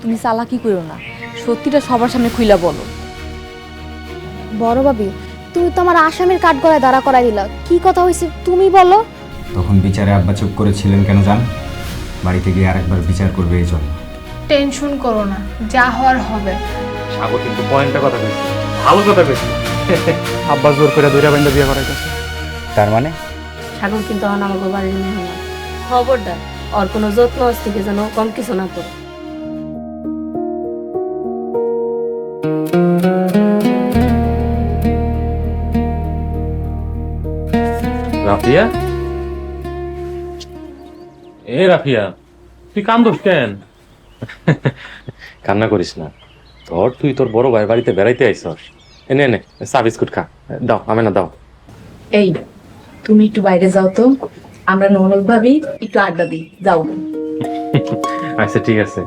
তুমি চালাকি করো না, সত্যিটা সবার সামনে খুইলা বলো। বড় ভাবি, তুমি তো আমার আসামির কাঠগড়ায় দাঁড়া করাই দিলা, কি কথা হয়েছে তুমি বলো। তখন বিচারে আব্বা চুপ করেছিলেন কেন জান? বাড়িতে গিয়ে আরেকবার বিচার করবে এই জন্য। টেনশন করো না, যা হওয়ার হবে। সাগর কিন্তু পয়েন্টটা কথা কইছে, ভালো কথা কইছে। আব্বা জোর করে দুইটা বান্ধব বিয়ে করাইতেছে। তার মানে সাগর কিন্তু এখন আমাকে বাড়ির মেহমান, খবরদার ওর কোনো যত্ন থেকে যেন কম কিছু না করে। রাফিয়া, এ রাফিয়া, তুই কান্দোস কেন? কান্না করিস না, ধর তুই তোর বড় ভাই বাড়িতে বেড়াইতে আইসস। এনে এনে চা বিস্কুট খা, দাও আমি না দাও। এই তুমি একটু বাইরে যাও তো, আমরা ননদ ভাবি একটু আড্ডা দিই, যাও। আচ্ছা ঠিক আছে,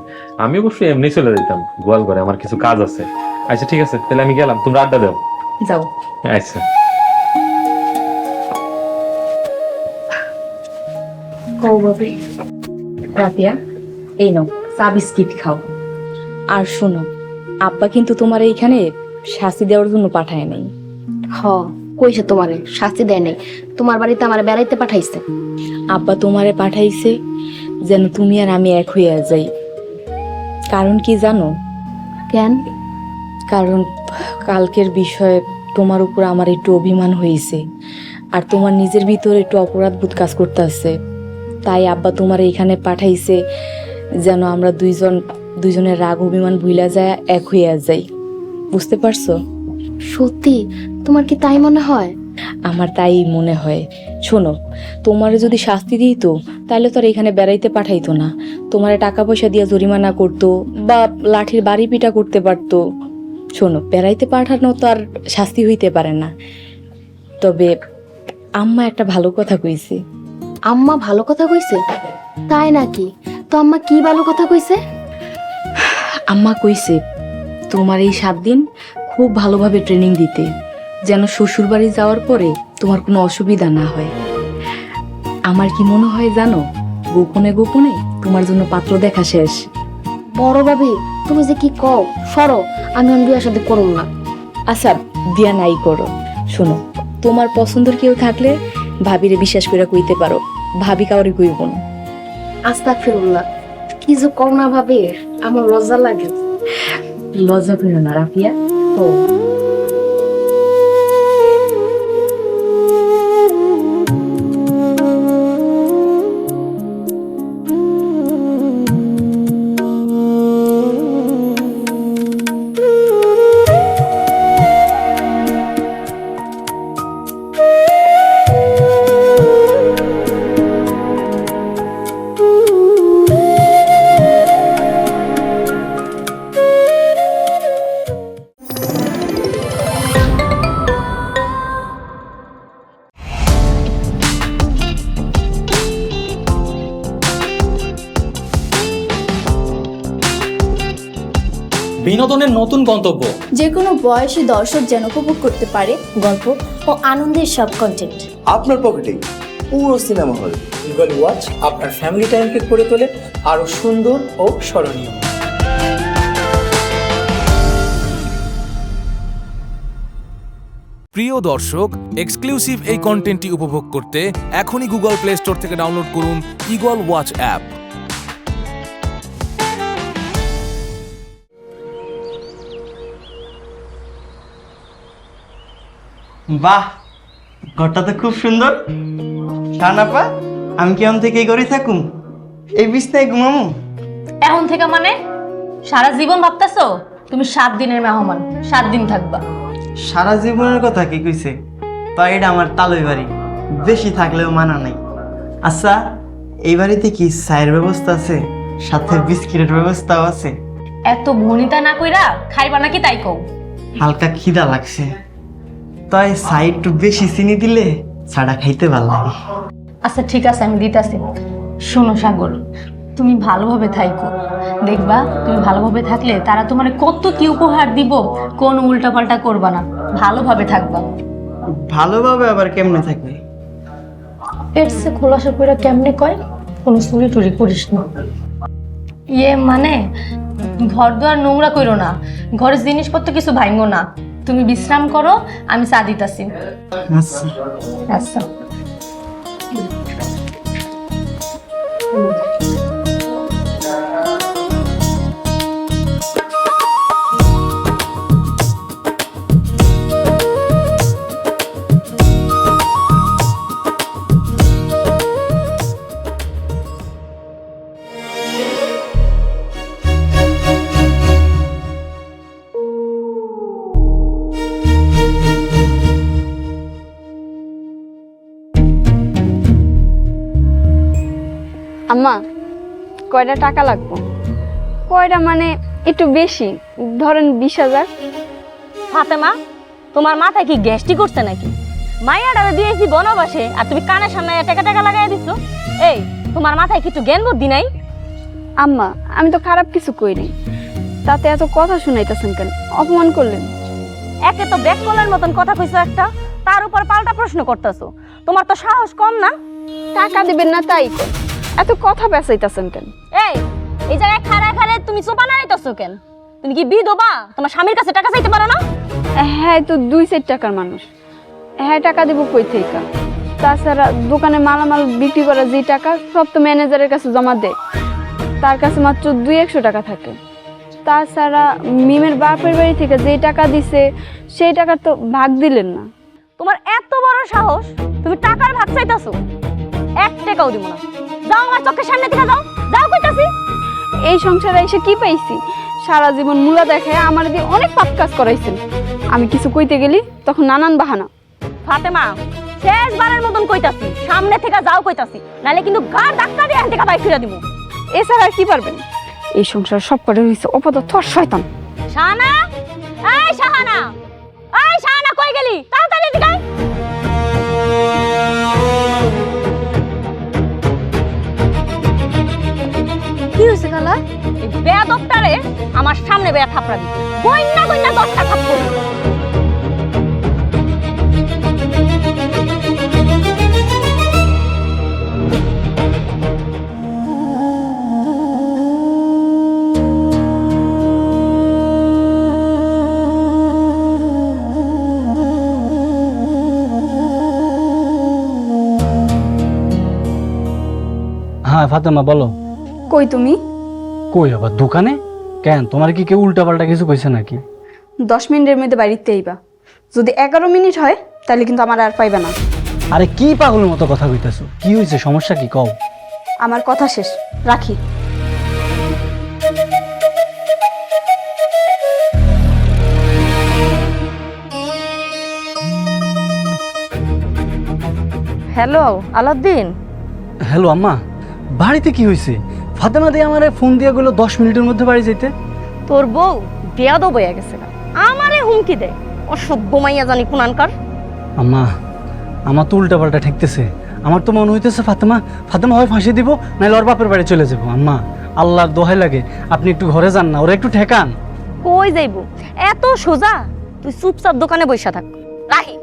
আমি অবশ্যই এমনি চলে যেতাম গোয়াল ঘরে, আমার কিছু কাজ আছে। আচ্ছা ঠিক আছে, তাহলে আমি গেলাম, তোমরা আড্ডা দাও। যাও। আচ্ছা। কও ভাবি। রাফিয়া, এই নাও চা বিস্কিট খাও। আর শোনো, আব্বা কিন্তু তোমার এইখানে শাস্তি দেওয়ার জন্য পাঠায় নাই। হ, কইছে তোমারে শাস্তি দেয় নাই, তোমার বাড়িতে আমার বেড়াইতে পাঠাইছে। আব্বা তোমারে পাঠাইছে যেন তুমি আর আমি এক হইয়া যাই। কারণ কি জানো? কেন? কারণ কালকের বিষয়ে তোমার উপর আমার একটু অভিমান হয়েছে, আর তোমার নিজের ভিতরে একটু অপরাধ বোধ কাজ করতেছে। তাই আব্বা তোমার এইখানে পাঠাইছে যেন আমরা দুইজনের রাগ অভিমান ভুলা যায়, এক হইয়া যাই। বুঝতে পারছো? সত্যি? তোমার কি তাই মনে হয়? আমার তাই মনে হয়। শোনো, তোমারে যদি শাস্তি দিত তাহলে তো আর এখানে বেড়াইতে পাঠাইতো না, তোমারে টাকা পয়সা দিয়ে জরিমানা করতো বা লাঠির বাড়ি পিটা করতে পারতো। শোনো, বেড়াইতে পাঠানো তো আর শাস্তি হইতে পারে না। তবে আম্মা একটা ভালো কথা কইছে। আম্মা ভালো কথা কইছে? তাই নাকি? তো আম্মা কি ভালো কথা কইছে? আম্মা কইছে তোমার এই 7 দিন খুব ভালোভাবে ট্রেনিং দিতে, যেন শ্বশুর বাড়ি যাওয়ার পরে তোমার কোনো অসুবিধা না হয়। আমার কি মনে হয় জানো, গোপনে গোপনে তোমার জন্য পাত্র দেখা শেষ। বড় ভাবি, তুমি যে কি কও, সরো, আমি অন বিয়ার সাথে করুম না। আচ্ছা, বিয়া নাই করো। শোনো, তোমার পছন্দের কেউ থাকলে ভাবিরে বিশ্বাস করে কইতে পারো, ভাবি কাউরে কইব না। আস্তাগফিরুল্লাহ, কি যে কও না ভাবি, আমার লজ্জা লাগে। লজ্জা পেও না রাফিয়া। ও বিনোদনের নতুন গন্তব্য, যে কোনো বয়সী দর্শক যেন উপভোগ করতে পারে গল্প ও আনন্দের সব কন্টেন্ট আপনার পকেটে পুরো সিনেমা হল। ইগল ওয়াচ আপনার ফ্যামিলি টাইমকে করে তোলে আরো সুন্দর ও স্মরণীয়। প্রিয় দর্শক, এক্সক্লুসিভ এই কন্টেন্টটি উপভোগ করতে এখনই গুগল প্লে স্টোর থেকে ডাউনলোড করুন ইগল ওয়াচ অ্যাপ। বাহ, ঘরটা তো খুব সুন্দর। শানাপা, আমি কি এখন থেকে এই ঘরে থাকুম? এই বিছনায় ঘুমামু? এখন থেকে মানে সারা জীবন ভাবতেছো তুমি 7 দিনের মেহমান, 7 দিন থাকবা? সারা জীবনের কথা কি কইছে? তাই এটা আমার তালই বাড়ি, বেশি থাকলেও মানা নাই। আচ্ছা, এই বাড়িতে কি চায়ের ব্যবস্থা আছে? সাথে বিস্কিটের ব্যবস্থাও আছে? এত ভনিতা না কইরা খাইবা নাকি তাই কও? হালকা খিদা লাগছে, তাই চা একটু বেশি চিনি দিলে চাটা খাইতে ভালো লাগে। আচ্ছা ঠিক আছে, আমি দিতাছি। শোনো সাগর, তুমি ভালোভাবে থাইকো, দেখবা তুমি ভালোভাবে থাকলে তারা তোমার কত কি উপহার দিব, কোন উল্টাপাল্টা করবা না, ভালোভাবে থাকবা। ভালোভাবে আবার কেমনে থাকবে? এর সে খোলাসা করে কেমনে কয় কোনো চুরি টুরি করিস না। ইয়ে মানে ঘর দুয়ার নোংরা কইরো না, ঘরের জিনিসপত্র কিছু ভাঙো না, তুমি বিশ্রাম করো, আমি চা দিতাছি। আচ্ছা। আচ্ছা। আম্মা, কয়টা টাকা লাগবে? কয়টা মানে একটু বেশি, ধরেন 20,000। ফাতেমা, তোমার মাথায় কি গ্যাস্ট্রি করছে নাকি? মাইয়াটা দিয়েছি বনবাসে আর তুমি কানের সামনে টাকা টাকা লাগাই দিছো। এই, তোমার মাথায় কিছু জ্ঞান বুদ্ধি নাই? আম্মা, আমি তো খারাপ কিছু কইনি, তাতে এত কথা শুনাইতেছেন কেন? অপমান করলেন। একে তো ব্যাককলের মতন কথা কইছো একটা, তার উপর পাল্টা প্রশ্ন করতেছো। তোমার তো সাহস কম না? টাকা দিবেন না তাই কই, এত কথা বেচাইতেছেন কেন? এই জায়গায় খাড়া খাড়া তুমি চোপা নাড়াইতেছো কেন? তুমি কি বিধবা? তোমার স্বামীর কাছে টাকা চাইতে পারো না? হ্যাঁ, তো 2 টাকার মানুষ, হ্যাঁ টাকা দেবো কই থেকে? তাছাড়া দোকানে মালামাল বিক্রি করা যে টাকা সব তো ম্যানেজারের কাছে জমা দেয়, তার কাছে মাত্র 200-100 টাকা থাকে। তাছাড়া মিমের বাপের বাড়ি থেকে যে টাকা দিছে সেই টাকা তো ভাগ দিলেন না। তোমার এত বড় সাহস, তুমি টাকার ভাগ চাইতেছো? 1 টাকাও দিব না। যাও আমার চোখের সামনে থেকে যাও, যাও কইতাছি। এই সংসারে এসে কি পাইছি? সারা জীবন মুলা দেখায় আমার দিয়ে অনেক পাপ কাজ করাইছেন। আমি কিছু কইতে গেলি তখন নানান বাহানা। ফাতেমা, শেষবারের মতন কইতাছি, সামনে থেকে যাও কইতাছি, নালে কিন্তু গার ধাক্কা দিয়ে এখান থেকে বাইক ফিরে দিব। এছাড়া আর কি পারবেন? এই সংসার সব কটা হইছে অপদার্থ আর শয়তান। শাহানা, এই শাহানা, এই শাহানা, কই গেলি? তাড়াতাড়ি এদিকে আয়। কি হইছে খালা? এই বেয়াদবটারে আমার সামনে বেয়া থাপড়া দিতে গইন্না গইন্না 10টা থাপ্পড়। হ্যাঁ ফাতেমা বলো। কই তুমি? কই আবার দোকানে? কেন, তোমার কি কেউ উল্টা পাল্টা কিছু কইছে নাকি? 10 মিনিটের মধ্যে বাড়িতে আইবা। যদি 11 মিনিট হয় তাহলে কিন্তু আমার আর পাইবা না। আরে কি পাগলের মতো কথা কইতাছো? কি হয়েছে, সমস্যা কি কও? আমার কথা শেষ, রাখি। হ্যালো আলাউদ্দিন। হ্যালো আম্মা, বাড়িতে কি হয়েছে? ফাতেমা দিয়ে আমারে ফোন দিয়া গেল 10 মিনিটের মধ্যে বাড়ি যাইতে। তোর বউ বেয়াদব হয়ে গেছে না, আমারে হুমকি দেয়। অসভ্য মাইয়া জানি কুনানকার। আম্মা, আমার তো উল্টা পাল্টা ঠেকতেছে। আমার তো মনে হইতেছে ফাতেমা হয় ফাঁসি দিব, নাহলে ওর বাপের বাড়ি চলে যাবো। আম্মা, আল্লাহর দোহাই লাগে, আপনি একটু ঘরে যান না, ওরা একটু ঠেকান। কই যাইবো? এত সোজা? তুই চুপচাপ দোকানে বসে থাক। রাহি।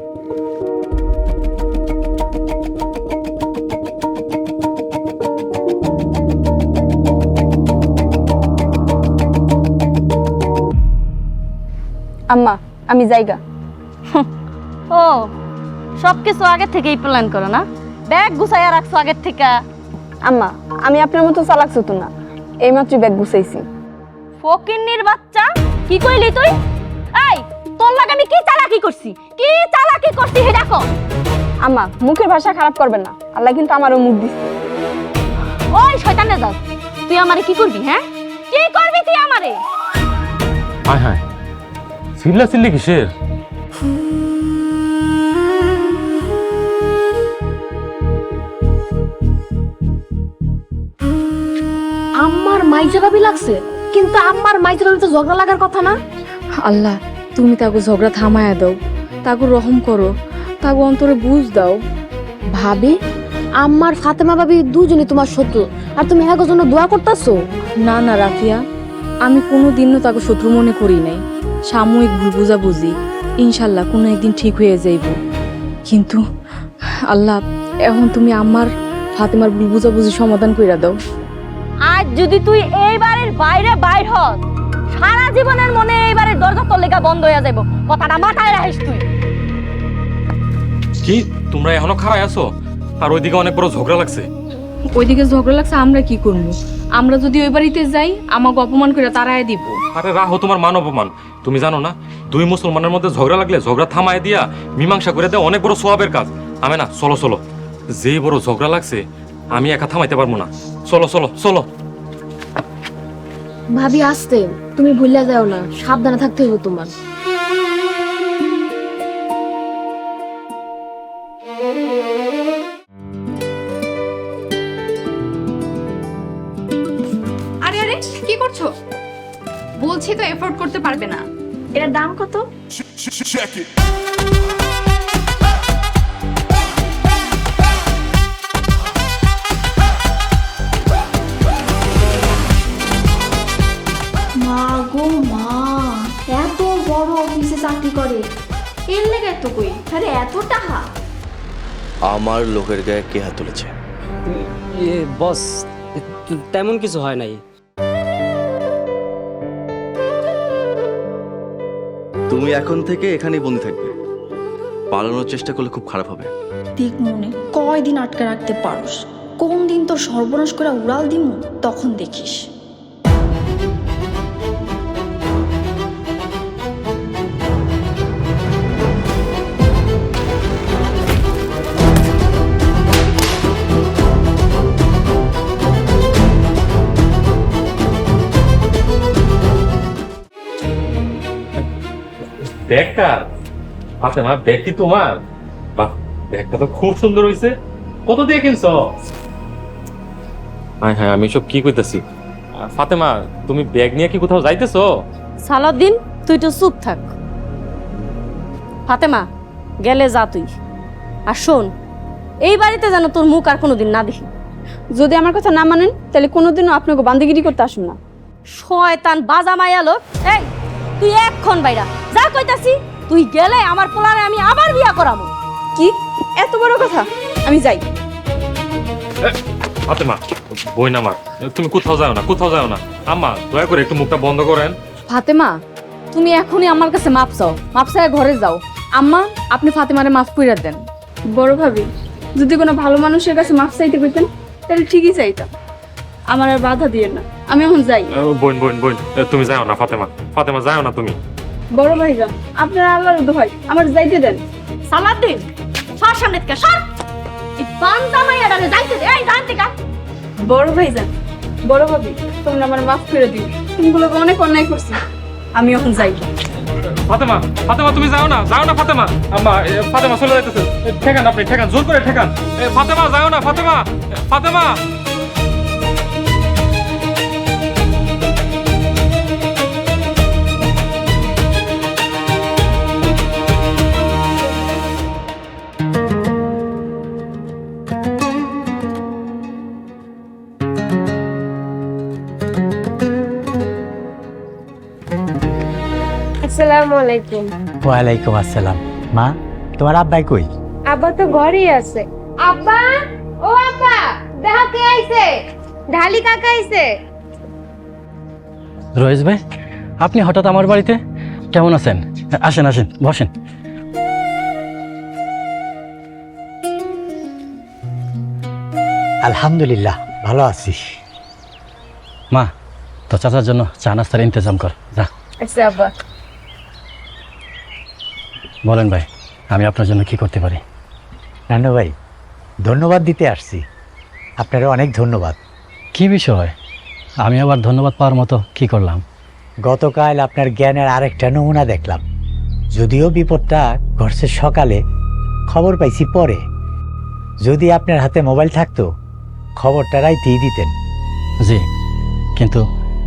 আম্মা, আমি যাইগা। ও, সবকিছু আগে থেকেই প্ল্যান করো না? ব্যাগ গুছাইয়া রাখছো আগের থেকে? আম্মা, আমি আপনার মতো চালাক চতু না, এইমাত্র ব্যাগ গুছাইছি। ফকিন্নির বাচ্চা, কি কইলি তুই? এই, তোর লাগে আমি কি চালাকি করছি? কি চালাকি করছি হে দেখো। আম্মা, মুখের ভাষা খারাপ করবেন না, আল্লাহ কিন্তু আমারও মুখ দিচ্ছে। ওই শয়তানের দল, তুই আমারে কি করবি? হ্যাঁ, কি করবি তুই আমারে? হায় হায়, চিল্লা চিল্লি কিসের? আমার মাইজা ভাবি লাগছে, কিন্তু আমার মাইজা ভাবি তো ঝগড়া লাগার কথা না। আল্লাহ, তুমি তাকে ঝগড়া থামায়া দাও, তাকে রহম করো, তাকে অন্তরে বুঝ দাও। ভাবি, আমার ফাতেমা ভাবি দুজনই তোমার শত্রু, আর তুমি একের জন্য দোয়া করতেছো? না না রাফিয়া, আমি কোনো দিনও তাকে শত্রু মনে করি নাই। সাময়িক ভুল বুঝাবুঝি, ইনশাল্লাহ কোনো একদিন ঠিক হয়ে যাইব। কিন্তু আল্লাহ, এখন তুমি আমার ফাতেমার ভুল বুঝাবুঝি সমাধান কইরা দাও। আজ যদি তুই এই বাড়ির বাইরে বাইর হস, সারা জীবনের মনে এই বাড়ির দরজা তোর লেগা বন্ধ হয়ে যাইব। কথাটা মাথায় রাখিস তুই। কি তোমরা এখনো খাড়াই আছো? আর ওইদিকে অনেক বড় ঝগড়া লাগছে। ওইদিকে ঝগড়া লাগছে, আমরা কি করবো? আমরা যদি ওই বাড়িতে যাই আমাকে অপমান করে তারাই দিব। আরে রাহো, তোমার মান অপমান। তুমি জানো না, দুই মুসলমানের মধ্যে ঝগড়া লাগলে ঝগড়া থামায় দিয়া মীমাংসা করে দেওয়া অনেক বড় সোয়াবের কাজ। আমি না, চলো চলো, যে বড় ঝগড়া লাগছে আমি একা থামাইতে পারবো না। চলো চলো চলো। ভাবি আসতে, তুমি ভুলে যাও না, সাবধানে থাকতে হবে তোমার। আরে আরে কি করছো? বলছি তো এফোর্ড করতে পারবে না। এটার দাম কত? মা গো মা, এত বড় অফিসে চাকরি করে, এর লেগে এত কই? আরে এত টাকা? আমার লোকের গায়ে কে হাত তুলেছে? বস, তেমন কিছু হয় নাই। তুমি এখন থেকে এখানেই বন্দি থাকবে। পালানোর চেষ্টা করলে খুব খারাপ হবে। ঠিক মনে কয়দিন আটকে রাখতে পারোস? কোন দিন তো সর্বনাশ করে উড়াল দিমু, তখন দেখিস। ব্যাগটা ফাতেমা, ব্যাগ কি তোমার? বাহ, ব্যাগটা তো খুব সুন্দর হয়েছে। কত দিয়ে কিনছো? হ্যাঁ হ্যাঁ, আমি সব কি কইতাছি। ফাতেমা, তুমি ব্যাগ নিয়ে কি কোথাও যাইতেছো? সালাউদ্দিন, তুই তো চুপ থাক। ফাতেমা, গেলে যা তুই। আর শোন, এই বাড়িতে যেন তোর মুখ আর কোনোদিন না দেখি। যদি আমার কথা না মানেন তাহলে কোনোদিনও আপনাকে বান্দিগিরি করতে আসুন না। শয়তান বাজা মাইয়া লোক। এই, তুই এক্ষণ বাইরা যা কইতাছি। তুই গেলে আমার পোলারে আমি আবার বিয়া করাবো। কি এত বড় কথা? আমি যাই। ফাতেমা, বই না আমার, তুমি কোথাও যাও না, কোথাও যাও না। আম্মা, দয়া করে একটু মুখটা বন্ধ করেন। ফাতেমা, তুমি এখনই আমার কাছে মাপ চাও, মাপ চাই ঘরে যাও। আম্মা, আপনি ফাতেমারে মাফ কইরা দেন। বড় ভাবি, যদি কোনো ভালো মানুষের কাছে মাফ চাইতে কইতেন তাহলে ঠিকই চাইতাম। আমার আর বাধা দিয়েন না, আমি এখন যাই। বোন বোন বোন, তুমি যাও না ফাতেমা, ফাতেমা যাও না তুমি। বড় ভাইজান, আপনার আল্লাহর দোহাই, আমার যাইতে দেন। সালাউদ্দিন, সর সামনে থেকে সর। এই বান্দা মাইয়াটারে যাইতে দে। এই জানতে কা? বড় ভাইজান, বড় ভাবি, তোমরা আমার মাফ করে দিও। তুমিগুলো অনেক অন্যায় করছি, আমি এখন যাই। ফাতেমা, ফাতেমা তুমি যাও না, যাও না ফাতেমা। আম্মা, ফাতেমা চলে যাইতেছে। ঠেকান আপনি, ঠেকান, জোর করে ঠেকান। ফাতেমা যাও না, ফাতেমা, ফাতেমা। আসসালামু আলাইকুম। ওয়ালাইকুম আসসালাম। মা, তোমার আব্বাই কই? আব্বা তো ঘরেই আছে। আব্বা, ও আব্বা, দেখো কে আইছে। ঢালি কাকা আইছে। রয়েস ভাই, আপনি হঠাৎ আমার বাড়িতে? কেমন আছেন? আসেন আসেন, বসেন। আলহামদুলিল্লাহ, ভালো আছি। মা, তো চাচার জন্য চা নাস্তার ইন্তজাম কর, যা। আচ্ছা আব্বা। বলেন ভাই, আমি আপনার জন্য কি করতে পারি? নানু ভাই, ধন্যবাদ দিতে আসছি। আপনারও অনেক ধন্যবাদ। কি বিষয়? আমি আবার ধন্যবাদ পাওয়ার মতো কি করলাম? গতকাল আপনার জ্ঞানের আরেকটা নমুনা দেখলাম। যদিও বিপদটা ঘটছে সকালে, খবর পাইছি পরে। যদি আপনার হাতে মোবাইল থাকতো, খবরটা রাইতেই দিতেন। জি, কিন্তু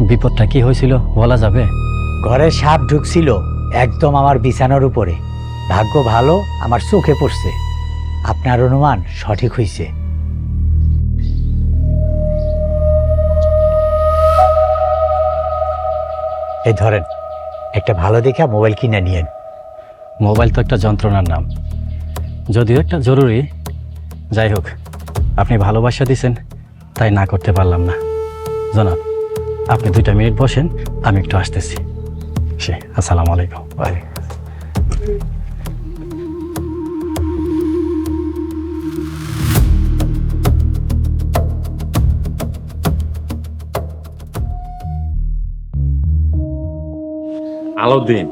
বিপদটা কি হয়েছিল বলা যাবে? ঘরে সাপ ঢুকছিল একদম আমার বিছানার উপরে। ভাগ্য ভালো আমার চোখে পড়ছে। আপনার অনুমান সঠিক হয়েছে। এই ধরেন, একটা ভালো দেখা মোবাইল কিনে নিয়েন। মোবাইল তো একটা যন্ত্রণার নাম। যদিও একটা জরুরি, যাই হোক আপনি ভালোবাসা দিছেন তাই না করতে পারলাম না। জনাব, আপনি 2 মিনিট বসেন, আমি একটু আসতেছি। আসসালামু আলাইকুম। আলাউদ্দিন,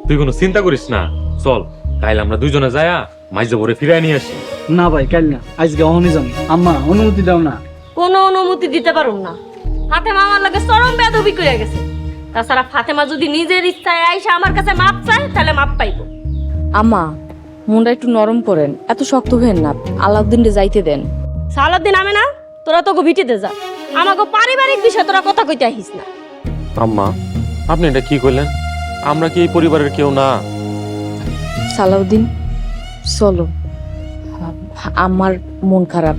তুই কোনো চিন্তা করিস না, চল কাইল আমরা দুইজনে যায়া মাইজে ভরে ফিরাই নিয়ে আসি। না ভাই, কাল না, আজকে অহনি যান। আম্মা অনুমতি দাও না। কোনো অনুমতি দিতে পারুম না। ফাতেমা আমার লাগে চরম বেয়াদবি করে গেছে। তাছাড়া ফাতেমা যদি নিজের ইচ্ছায় আইসা আমার কাছে মাপ চায় তাহলে মাপ পাইবো। আম্মা, মনটা একটু নরম করেন, এত শক্ত হয়েন না। আলাউদ্দিনকে যাইতে দেন। সালাউদ্দিন আমি না, তোরা তোকে ভিটিতে যা। আমাকে পারিবারিক বিষয় তোরা কথা কইতে আহিস না। আম্মা, আপনি এটা কি করলেন? আমরা কি এই পরিবারের কেউ না? সালাউদ্দিন, চলো। আমার মন খারাপ,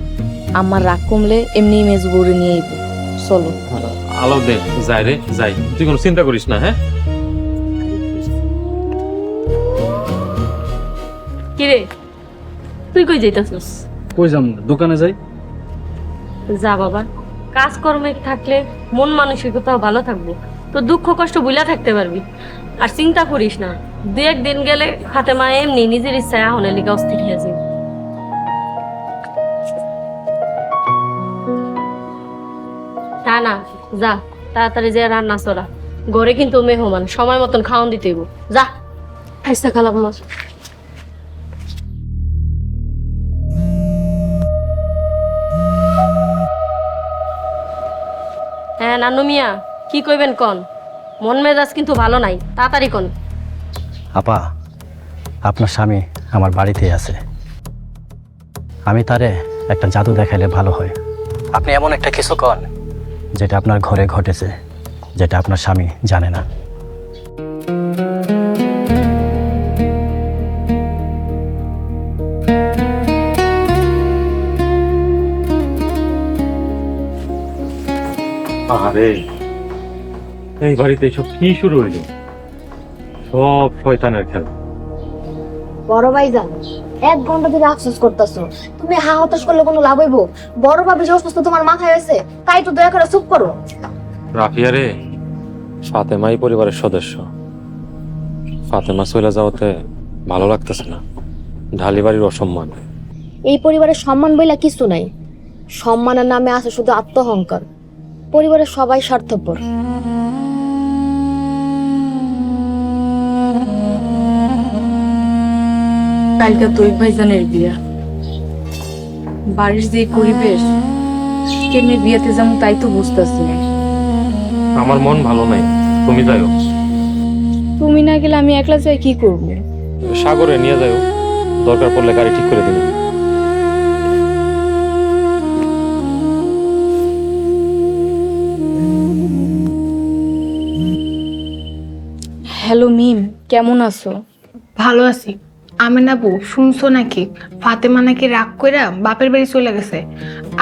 আমার রাগ কমলে এমনি মেজবুরে নিয়ে আইব। চলো। আলাউদ্দিন, যাই রে যাই, তুই কোনো চিন্তা করিস না। হ্যাঁ, কিরে তুই কই যাইতাছিস? কই যাম, দোকানে যাই। যা বাবা, কাজকর্মে থাকলে মন মানসিকতাও ভালো থাকবো, তো দুঃখ কষ্ট ভুলা থাকতে পারবি। আর চিন্তা করিস না, 2-1 দিন গেলে ফাতেমা এমনি নিজের ইচ্ছায় আহনের লিগে অস্থির হয়ে যাবে। তা না, যা তাড়াতাড়ি যে রান্না চড়া, ঘরে কিন্তু মেহমান, সময় মতন খাওয়ান দিতে হইব। যা আইসা খালাম না। হ্যাঁ নানু মিয়া, কি কইবেন কন? মন মেজাজ কিন্তু ভালো নাই, তাড়াতাড়ি কন। আপা, আপনার স্বামী আমার বাড়িতেই আছে। আমি তারে একটা জাদু দেখাইলে ভালো হয়। আপনি এমন একটা কিছু কন যেটা আপনার ঘরে ঘটেছে, যেটা আপনার স্বামী জানে না। আরে এই বাড়িতে সব কি শুরু হইল? সব শয়তানের খেলা। বড় ভাইজান, 1 ঘন্টা ধরে আফসোস করতেছো। তুমি হা হতাশ করলে কোনো লাভ হইব? বড় ভাবি যে অসুস্থ তোমার মাথায় হয়েছে, তাই একটু দয়া করে চুপ করো। রাফিয়া রে, ফাতেমাই পরিবারের সদস্য। ফাতেমা চলে যাওয়াতে ভালো লাগতেছে না। ঢালি বাড়ির অসম্মান। এই পরিবারের সম্মান বইলা কিছু নাই, সম্মানের নামে আছে শুধু আত্মহংকার। পরিবারের সবাই স্বার্থপর। কালকে তুই ভাইজানের বিয়া, বাড়ির যে পরিবেশ, কেমনি বিয়েতে যেমন তাই তো বুঝতেছি না। আমার মন ভালো নাই, তুমি যাও। তুমি না গেলে আমি একলা যাই কি করব? সাগরে নিয়ে যাও, দরকার পড়লে গাড়ি ঠিক করে দিন। হ্যালো মিম, কেমন আছো? ভালো আছি। আমি না বউ, শুনছো নাকি ফাতেমা নাকি রাগ কইরা বাপের বাড়ি চলে গেছে?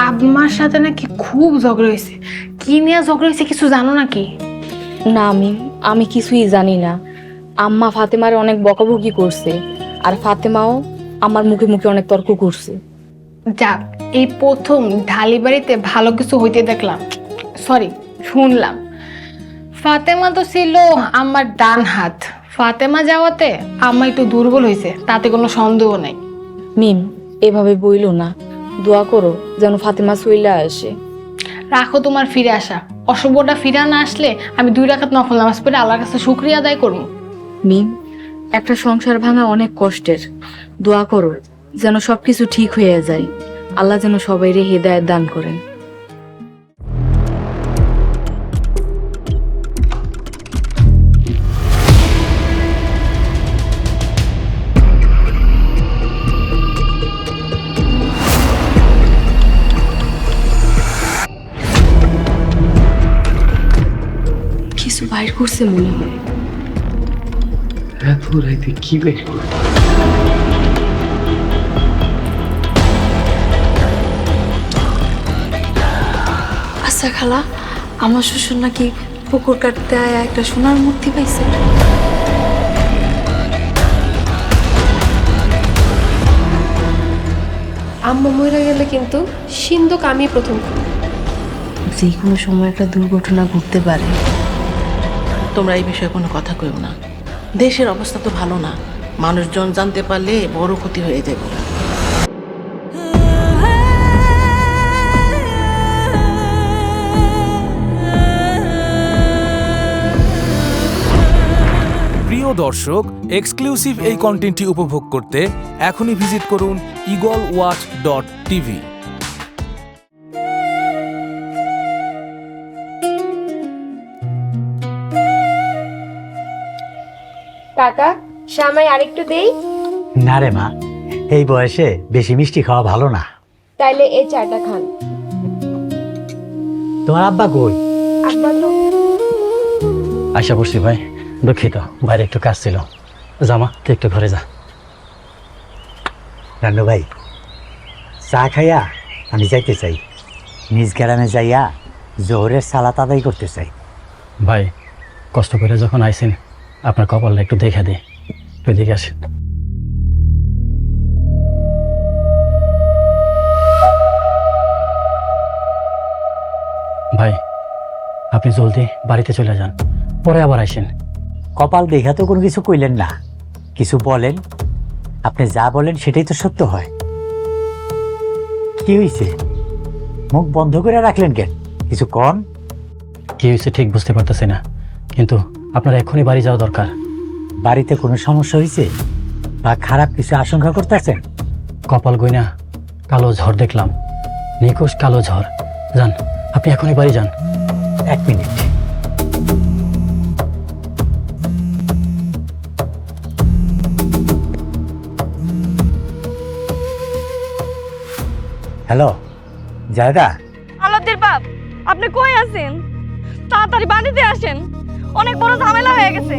আম্মার সাথে নাকি খুব ঝগড়া হয়েছে। কি নিয়ে ঝগড়া হয়েছে কিছু জানো নাকি? না মিম, আমি কিছুই জানি না। আম্মা ফাতেমার অনেক বকাবকি করছে, আর ফাতেমাও আমার মুখে মুখে অনেক তর্ক করছে। যাক, এই প্রথম ঢালি বাড়িতে ভালো কিছু হইতে দেখলাম, সরি শুনলাম। ফাতেমা তো ছিল আমার ডান হাত, ফাতেমা যাওয়াতে আম্মা একটু দুর্বল হয়েছে, তাতে কোনো সন্দেহ নাই। মিম, এভাবে বইলো না, দোয়া করো যেন ফাতেমা চইলা আসে। রাখো তোমার ফিরে আসা, অশুভটা ফিরে না আসলে আমি 2 রাকাত নফল নামাজ পড়ে আল্লাহর কাছে শুকরিয়া আদায় করবো। মিম, একটা সংসার ভাঙা অনেক কষ্টের, দোয়া করো যেন সবকিছু ঠিক হয়ে যায়। আল্লাহ যেন সবাইরে হেদায়েত দান করেন। কিছু বাইর করছে মনে হয়। এত রাইতে কি বের করে? আচ্ছা খালা, আমার শ্বশুর নাকি পুকুর কাটতে আয়া একটা সোনার মূর্তি পাইছে। আম্মা মরে গেলে কিন্তু সিন্ধুক আমি প্রথম খুলব। যে কোনো সময় একটা দুর্ঘটনা ঘটতে পারে। তোমরা এই বিষয়ে কোনো কথা কইও না। দেশের অবস্থা তো ভালো না, মানুষজন জানতে পারলে বড় ক্ষতি হয়ে যাবে। প্রিয় দর্শক, এক্সক্লুসিভ এই কন্টেন্টটি উপভোগ করতে এখনই ভিজিট করুন eagleWatch.tv। কাকা সামাই আরেকটু দেই। না রে মা, এই বয়সে বেশি মিষ্টি খাওয়া ভালো না। তাইলে এই চাটা খান। তোমার আব্বা কই? আব্বা তো আশা করছি ভাই, দুঃখিত, বাইরে একটু কাজ ছিল। জামা তুই একটু ঘরে যা। রান্নু ভাই, চা খাইয়া আমি যাইতে চাই, নিজ গ্রামে যাইয়া জোহরের সালাত আদায় করতে চাই। ভাই কষ্ট করে যখন আইসেন, আপনার কপালটা একটু দেখে দে, তুই দেখে আসেন। ভাই আপনি জলদি বাড়িতে চলে যান, পরে আবার আসেন। কপাল দেখা তো কোনো কিছু কইলেন না, কিছু বলেন। আপনি যা বলেন সেটাই তো সত্য হয়। কি হয়েছে, মুখ বন্ধ করে রাখলেন কেন? কিছু কন। কি হয়েছে ঠিক বুঝতে পারতেছি না, কিন্তু আপনার এখনই বাড়ি যাওয়া দরকার। বাড়িতে কোনো সমস্যা হয়েছে বা খারাপ কিছু আশঙ্কা করতেছেন? কপাল গইনা কালো ঝড় দেখলাম, নিখোঁজ কালো ঝড়। যান, আপনি এখনই বাড়ি যান। 1 মিনিট। হ্যালো জায়দা। আলাদির বাপ, আপনি কই আছেন? তাড়াতাড়ি বাড়িতে আসেন, অনেক বড় ঝামেলা হয়ে গেছে।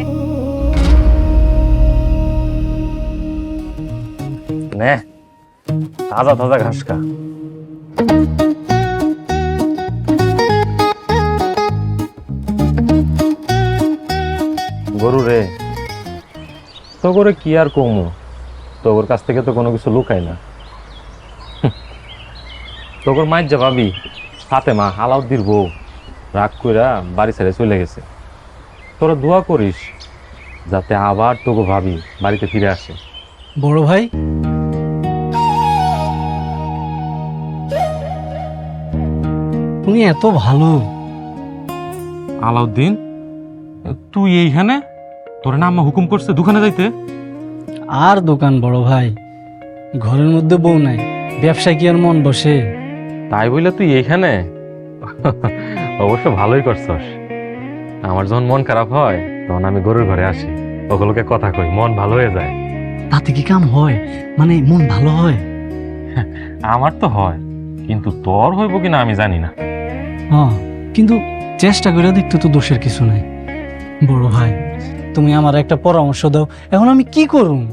নে তাজা তাজা ঘাস খা। গরু রে, তো করে কি আর কমু, তোর কাছ থেকে তো কোনো কিছু লুকাই না। তোর মায়ের যা ভাবি ফাতেমা, আলাউদ্দির বউ, রাগ কইরা বাড়ি ছেড়ে চলে গেছে। তোরা দোয়া করিস যাতে আবার তোকে ভাবি বাড়িতে ফিরে আসে। বড় ভাই, তুমি এত ভালো। আলাউদ্দিন, তুই এইখানে? তোর না আম্মা হুকুম করছে দোকানে যাইতে? আর দোকান বড় ভাই, ঘরের মধ্যে বউ নাই, ব্যবসায় কি আর মন বসে? তাই বলে তুই এইখানে? অবশ্য ভালোই করছস। আমার যখন মন খারাপ হয় তখন আমি গরুর ঘরে আসি, ওগুলোকে কথা কই, মন ভালো হয়ে যায়। তাতে কি কাম হয়? মানে মন ভালো হয়? আমার তো হয়, কিন্তু তোর হইব কিনা আমি জানি না। হ্যাঁ, কিন্তু চেষ্টা করে দেখতে তো দোষের কিছু নাই। বড় ভাই, তুমি আমার একটা পরামর্শ দাও, এখন আমি কি করুম?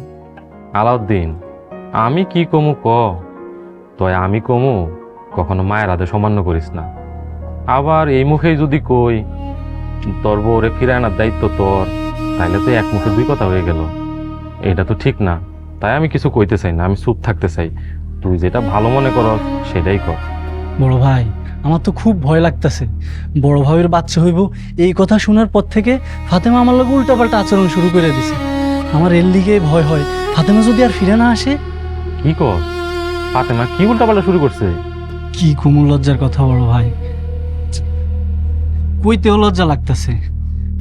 আলাউদ্দিন, আমি কি কমু ক? তয় আমি কমু, কখনো মায়ের হাতে সামান্য করিস না। আবার এই মুখেই যদি কই তোর বউরে ফিরে আনার দায়িত্ব তোর, তাইলে তো এক মুখে দুই কথা হয়ে গেল। এটা তো ঠিক না। তাই আমি কিছু কইতে চাই না, আমি চুপ থাকতে চাই। তুই যেটা ভালো মনে কর সেটাই কর। বড় ভাই, আমার তো খুব ভয় লাগতেছে। বড় ভাইয়ের বাচ্চা হইব, এই কথা শোনার পর থেকে ফাতেমা আমার লোক উল্টাপাল্টা আচরণ শুরু করে দিছে। আমার এর লিগে ভয় হয়, ফাতেমা যদি আর ফিরে না আসে। কি কর? ফাতেমা কি উল্টাপাল্টা শুরু করছে? কি কুমুল লজ্জার কথা বড় ভাই, কইতেও লজ্জা লাগতেছে।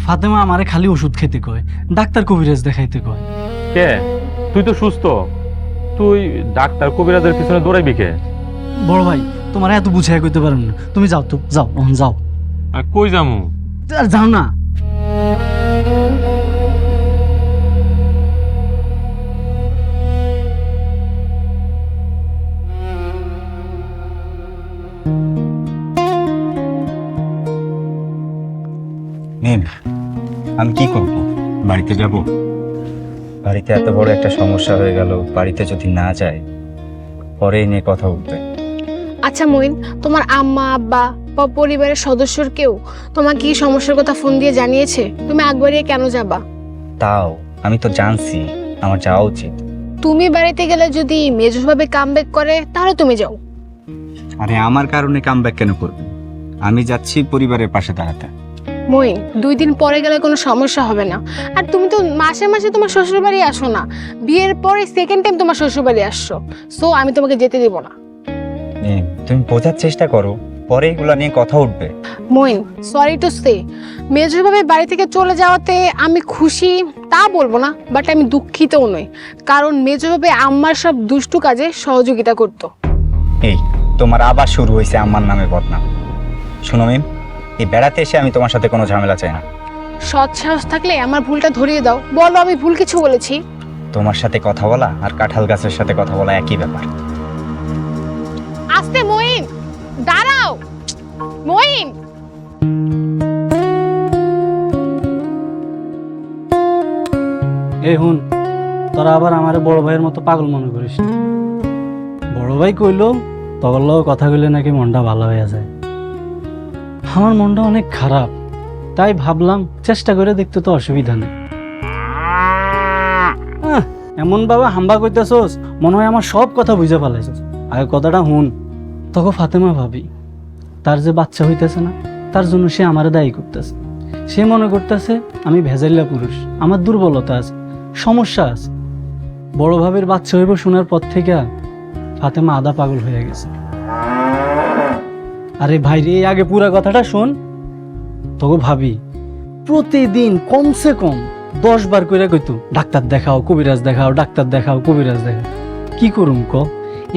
ফাতেমা আমারে খালি ওষুধ খেতে কয়, ডাক্তার কবিরাজ দেখাইতে কয়। কে? তুই তো সুস্থ, তুই ডাক্তার কবিরাজের পিছনে দৌড়াইবি কে? বড় ভাই, তোমার এত বুঝাই কইতে পারেন না, তুমি যাও তো, যাও, যাও। কই যামু? আর যাও না। মেম, আমি কি করব? বাড়িতে যাব? বাড়িতে এত বড় একটা সমস্যা হয়ে গেল, বাড়িতে যদি না যায় পরে নিয়ে কথা উঠবে। আচ্ছা মইন, তোমার আম্মা আব্বা বা পরিবারের সদস্যর কেউ তোমাকে কি সমস্যার কথা ফোন দিয়ে জানিয়েছে? তুমি আগ বাড়িয়ে কেন যাবা? তাও আমি তো জানছি আমার যাওয়া উচিত, তুমি বাড়িতে গেলে যদি মেজভাবে কামব্যাক করে তাহলে তুমি যাও। আরে আমার কারণে কামব্যাক কেন করবে? আমি যাচ্ছি পরিবারের পাশে দাঁড়াতে। মইন, 2 দিন পরে গেলে কোনো সমস্যা হবে না। আর তুমি তো মাসে মাসে তোমার শ্বশুর বাড়ি আসো না, বিয়ের পরে সেকেন্ড টাইম তোমার শ্বশুর বাড়ি আসছো, সো আমি তোমাকে যেতে দেব না। তুমি বোঝার চেষ্টা করো, পরে এগুলো নিয়ে কথা উঠবে। মইন, সরি টু সে, মেজভাবে বাড়ি থেকে চলে যাওয়াতে আমি খুশি তা বলবো না, বাট আমি দুঃখিতও নই, কারণ মেজভাবে আমার সব দুষ্টু কাজে সহযোগিতা করতো। এই তোমার আবার শুরু হয়েছে আমার নামে বদনাম। শোনো মিম, এই বেড়াতে এসে আমি তোমার সাথে কোনো ঝামেলা চাই না। সৎ সাহস থাকলে আমার ভুলটা ধরিয়ে দাও, বলো আমি ভুল কিছু বলেছি। তোমার সাথে কথা বলা আর কাঁঠাল গাছের সাথে কথা বলা একই ব্যাপার। আস্তে মইন, দাঁড়াও মইন। এই হুন, তোরা আবার আমার বড় ভাইয়ের মতো পাগল মনে করিস না। বড় ভাই কইলো তখন কথা কইলে নাকি মনটা ভালো হয়ে যায়। আমার মনটা অনেক খারাপ, তাই ভাবলাম চেষ্টা করে দেখতে তো অসুবিধা নেই। এমন ভাবে হাম্বা কইতেছস মনে হয় আমার সব কথা বুঝে ফেলাইছস। আগে কথাটা হুন, তখন ফাতেমা ভাবি তার যে বাচ্চা হইতেছে না, তার জন্য সে আমারে দায়ী করতেছে। সে মনে করতেছে আমি ভেজাইলা পুরুষ, আমার দুর্বলতা আছে, সমস্যা আছে। বড় ভাবের বাচ্চা হইব শোনার পর থেকে ফাতেমা আধা পাগল হয়ে গেছে। আরে ভাই রে, আগে পুরা কথাটা শোন। তোকে ভাবি প্রতিদিন কমসে কম 10 বার করে কইতো ডাক্তার দেখাও, কবিরাজ দেখাও, ডাক্তার দেখাও, কবিরাজ দেখাও। কি করুম ক?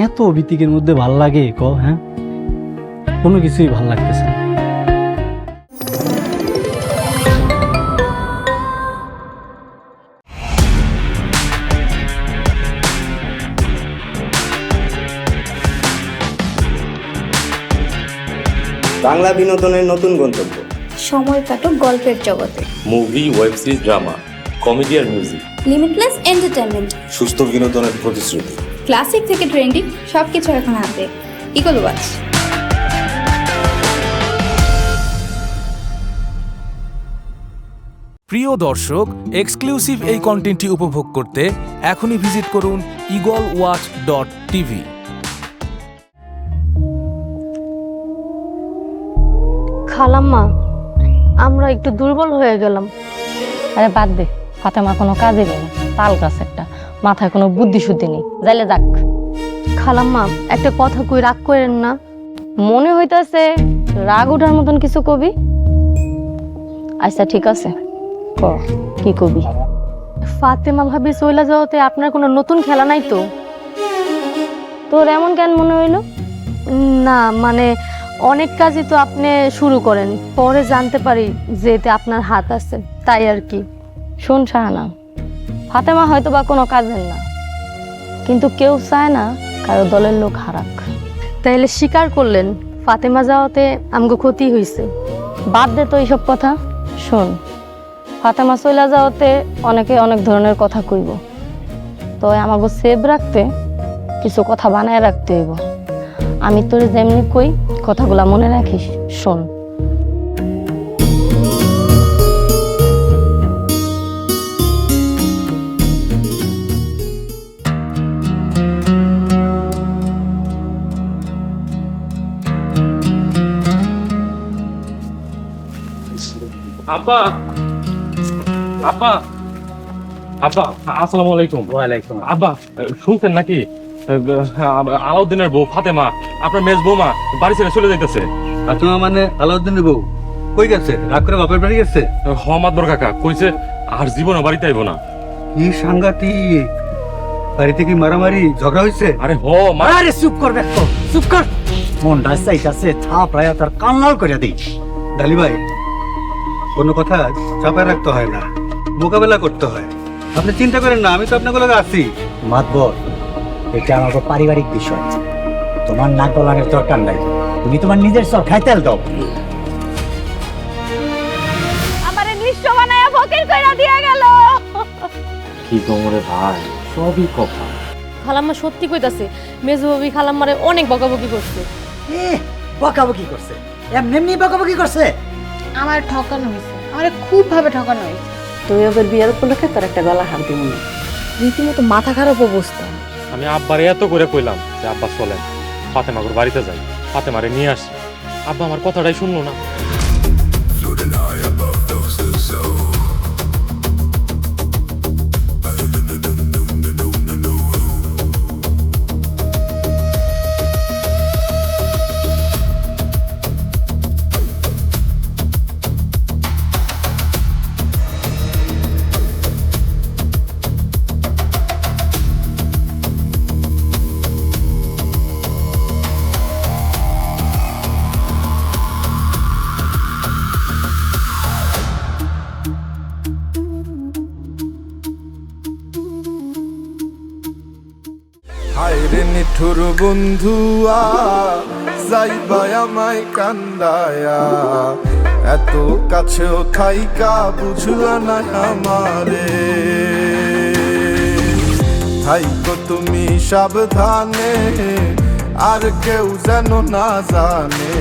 এত অবিতিকের মধ্যে ভাল লাগে ক? হ্যাঁ, কোনো কিছুই ভাল লাগতেছে না। বাংলা বিনোদনের নতুন গন্তব্য। সময় কাটুক গল্পের জগতে। Movie, web series, drama, comedy আর মিউজিক। Limitless entertainment. সুস্থ বিনোদনের প্রতিশ্রুতি। ক্লাসিক থেকে ট্রেন্ডিং সবকিছু এখন হাতে। Eagle Watch. প্রিয় দর্শক, এক্সক্লুসিভ এই কন্টেন্টটি উপভোগ করতে এখনই ভিজিট করুন eagleWatch.tv। খালাম্মা, আমরা একটু দুর্বল হয়ে গেলাম। আরে বাদ দে, ফাতেমা কোনো কাজে নেই, তাল গাছ একটা, মাথায় কোনো বুদ্ধি শুদ্ধি নেই, যাইলে যাক। খালাম্মা, একটা কথা কই, রাগ করেন না। মনে হইতাছে রাগ ওঠার মতন কিছু কবি। আচ্ছা ঠিক আছে, ক কি কবি? ফাতেমা ভাবি চইলা যাওয়াতে আপনার কোনো নতুন খেলা নাই তো? তোর এমন কেন মনে হইলো? না মানে অনেক কাজই তো আপনি শুরু করেন, পরে জানতে পারি যে এতে আপনার হাত আছে, তাই আর কি। শোন শাহানা, ফাতেমা হয়তো বা কোনো কাজের না, কিন্তু কেউ চায় না কারো দলের লোক হারাক। তাইলে স্বীকার করলেন ফাতেমা যাওয়াতে আমগো ক্ষতি হয়েছে। বাদ দে তো এইসব কথা। শোন, ফাতেমা চইলা যাওয়াতে অনেকে অনেক ধরনের কথা কইব, তো আমাকে সেভ রাখতে কিছু কথা বানায় রাখতে হইব। আমি তোরে যেমনি কই কথাগুলা মনে রাখিস। শোন, আব্বা, আব্বা, আব্বা, আসসালামু আলাইকুম। ওয়ালাইকুম। আব্বা, শুনছেন নাকি আলাউদ্দিনের বউ ফাতেমা, আপনার মেজ বৌমা বাড়ি ছেড়ে চলে যাইতেছে। ফাতেমা মানে আলাউদ্দিনের বউ কই গেছে? রাগ করে বাপের বাড়ি গেছে? মাতবর কাকা কইছে আর জীবনে বাড়িতে আইব না। কি সাংঘাতিক! বাড়িতে কি মারামারি ঝগড়া হয়েছে? আরে আরে চুপ কর দেখো, চুপ কর। মনটা চাইতাছে থাপড়ায় তার কান্নাল করে দিই। ডালি ভাই, কোনো কথা চাপায় রাখতে হয় না, মোকাবেলা করতে হয়। আপনি চিন্তা করেন না, আমি তো আপনার লগে আছি। মাতবর, এটা আমার পারিবারিক বিষয়, তোমার নাক গলানোর দরকার নাই। তুমি তোমার নিজের সব খাইতে দাও। আমারে নিঃস্ব বানায়া ফকির কইরা দিয়া গেল। কি তোমরে ভাই, সবই কথা। খালাম্মা সত্যি কইতাছে, মেজু ভাবি খালাম্মারে অনেক বকাবকি করছে। বকাবকি করছে? এমনি বকাবকি করছে? আমার ঠকানো হয়েছে, আমার খুব ভাবে ঠকানো হয়েছে। তুই ওদের বিয়ের উপলক্ষে তোর একটা গলা হার দিব না। রীতিমতো মাথা খারাপ অবস্থা। আমি আব্বারে এত করে কইলাম যে আব্বা চলেন ফাতেমাগুর বাড়িতে যাই, ফাতেমারে নিয়ে আসি। আব্বা আমার কথাটাই শুনলো না। হায়রে নিঠুর বন্ধুয়া যাইবা আমায় কান্দায়া, এত কাছেও থাইকা বুঝলা না আমারে। থাইকো তুমি সাবধানে, আর কেউ যেন না জানে,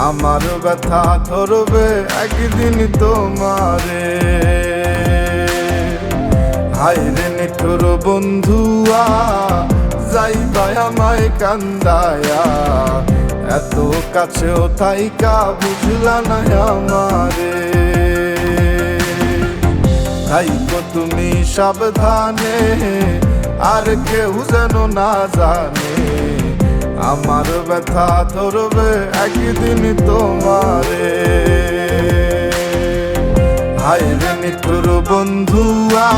আমার ব্যথা ধরবে একদিন তোমারে। হায়রে নিঠুর বন্ধুয়া যাইবা আমায় কান্দায়া, এত কাছেও থাইকা বুঝলা না আমারে। থাইকো তুমি সাবধানে, আর কেউ যেন না জানে, আমার ব্যথা ধরবে একদিন তোমারে। হায়রে নিঠুর বন্ধুয়া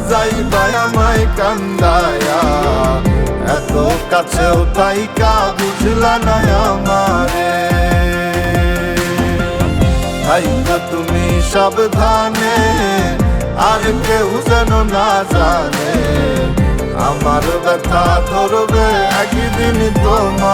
যাইবা আমায় কান্দায়া, এত কাছেও থাইকা বুঝলা না আমারে। থাইকো তুমি সাবধানে, আর কেউ যেন না জানে, আমার ব্যথা ধরবে একদিন তোমার।